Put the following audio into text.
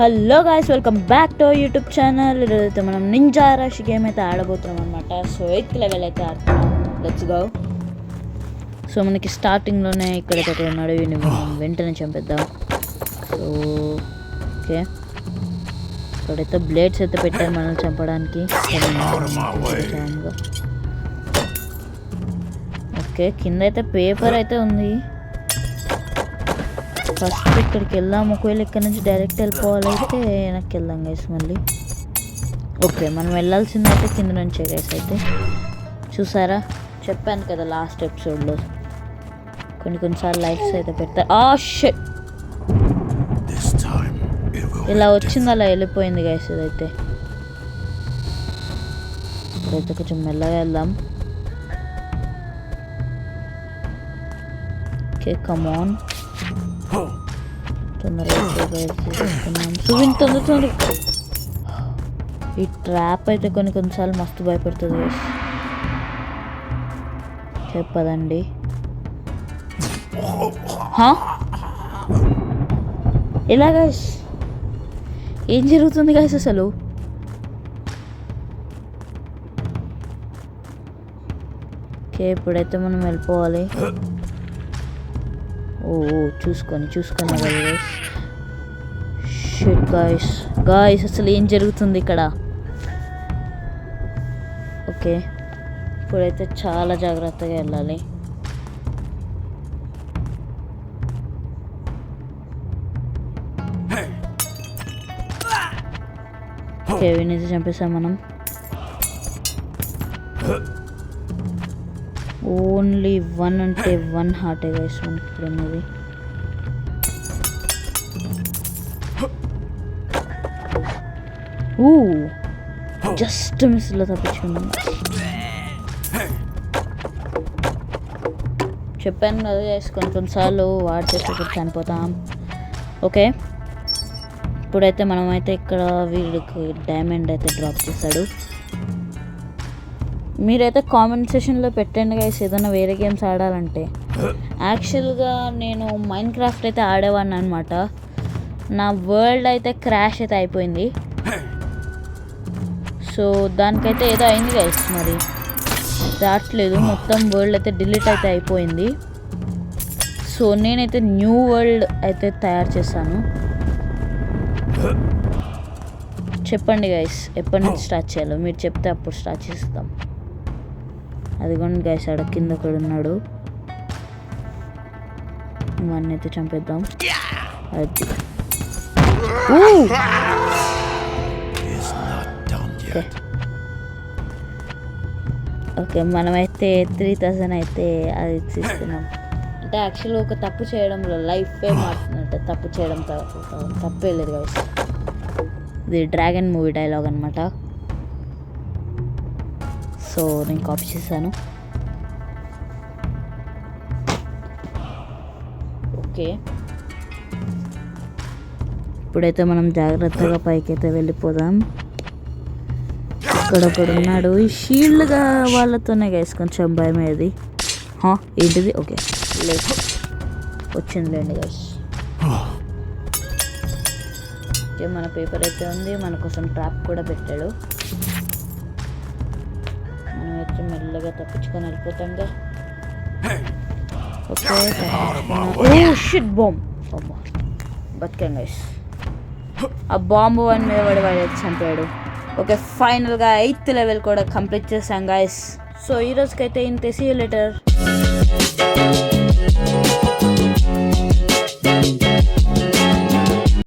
Hello guys, welcome back to YouTube channel. ఈరోజైతే మనం ninja rush game అయితే ఆడబోతున్నాం అనమాట. సో 8th లెవెల్ అయితే ఆడుతున్నాం. Let's go. సో మనకి స్టార్టింగ్లోనే ఇక్కడైతే ఉన్నాడు, వీడిని మనం వెంటనే చంపేద్దాం. సో ఓకే, ఇక్కడైతే బ్లేడ్స్ అయితే పెట్టారు మనల్ని చంపడానికి. ఓకే, కింద అయితే పేపర్ అయితే ఉంది. ఫస్ట్ ఇక్కడికి వెళ్దాం. ఒకవేళ ఇక్కడ నుంచి డైరెక్ట్ వెళ్ళిపోవాలైతే వెనక్కి వెళ్దాం గైస్ మళ్ళీ. ఓకే, మనం వెళ్ళాల్సిందైతే కింద నుంచే గైస్. అయితే చూసారా, చెప్పాను కదా లాస్ట్ ఎపిసోడ్లో కొన్నిసార్లు లైఫ్స్ అయితే పెడతారు. షిట్, ఇలా వచ్చింది అలా వెళ్ళిపోయింది గైస్. ఇదైతే ఇప్పుడైతే కొంచెం మెల్లగా వెళ్దాం. ఓకే, కమాన్, తొందరగా. ఈ ట్రాప్ అయితే కొన్నిసార్లు మస్తు భయపెడుతుంది చెప్పదండి. ఎలా గైస్, ఏం జరుగుతుంది గైస్ అసలు? ఓకే, ఇప్పుడైతే మనం వెళ్ళిపోవాలి. చూసుకొని షిట్ గాయ్స్ అసలు ఏం జరుగుతుంది ఇక్కడ? ఓకే, ఇప్పుడైతే చాలా జాగ్రత్తగా వెళ్ళాలి. ఓకే, వీణైతే చంపేసాం మనం. ఓన్లీ 1 అంటే 1 హార్టే గైస్ మనకి ఇప్పుడు ఉన్నది. జస్ట్ మిస్లో తప్పించుకున్నాం. చెప్పాను కదా గైస్, కొన్నిసార్లు వాడితే చనిపోతాం. ఓకే, ఇప్పుడైతే మనమైతే ఇక్కడ వీడికి డైమండ్ అయితే డ్రాప్ చేశాడు. మీరైతే కామెంట్ సెషన్లో పెట్టండి గైస్ ఏదైనా వేరే గేమ్స్ ఆడాలంటే. యాక్చువల్గా నేను మైండ్ క్రాఫ్ట్ అయితే ఆడేవాడిని అనమాట. నా వరల్డ్ అయితే క్రాష్ అయితే అయిపోయింది. సో దానికైతే ఏదో అయింది గైస్, మరి రావట్లేదు. మొత్తం వరల్డ్ అయితే డిలీట్ అయితే అయిపోయింది. సో నేనైతే న్యూ వరల్డ్ అయితే తయారు చేశాను. చెప్పండి గైస్ ఎప్పటి నుంచి స్టార్ట్ చేయాలో, మీరు చెప్తే అప్పుడు స్టార్ట్ చేస్తాం. అదిగోండి గైస్, ఆడ కింద ఒకడు ఉన్నాడు. ఇవన్నీ అయితే చంపేద్దాం. అది ఓకే, మనమైతే 3000 అయితే అది తీసుకున్నాం. అంటే యాక్చువల్గా ఒక తప్పు చేయడంలో లైఫే మారుతుందంటే తప్పు చేయడం తప్పే లేదు గైస్. ఇది డ్రాగన్ మూవీ డైలాగ్ అనమాట. సో నేను కాపీ చేశాను. ఓకే, ఇప్పుడైతే మనం జాగ్రత్తగా పైకైతే వెళ్ళిపోదాం. ఇక్కడ ఒకడు ఉన్నాడు. ఈ షీల్డ్గా వాళ్ళతోనే గైస్ కొంచెం భయం అయ్యేది. ఏంటిది? ఓకే, లేదు వచ్చిందిలేండి గైస్. ఓకే, మన పేపర్ అయితే ఉంది. మన కోసం ట్రాప్ కూడా పెట్టాడు. మనమైతే మెల్లగా తప్పించుకొని వెళ్ళిపోతాంగా. Okay, shit bomb. బతికాం గైస్. ఆ బాంబు వన్ మీద వాడు చంపాడు. ఓకే, ఫైనల్గా 8th లెవెల్ కూడా కంప్లీట్ చేసాం గైస్. సో ఈ రోజుకైతే ఇంతే. See you later.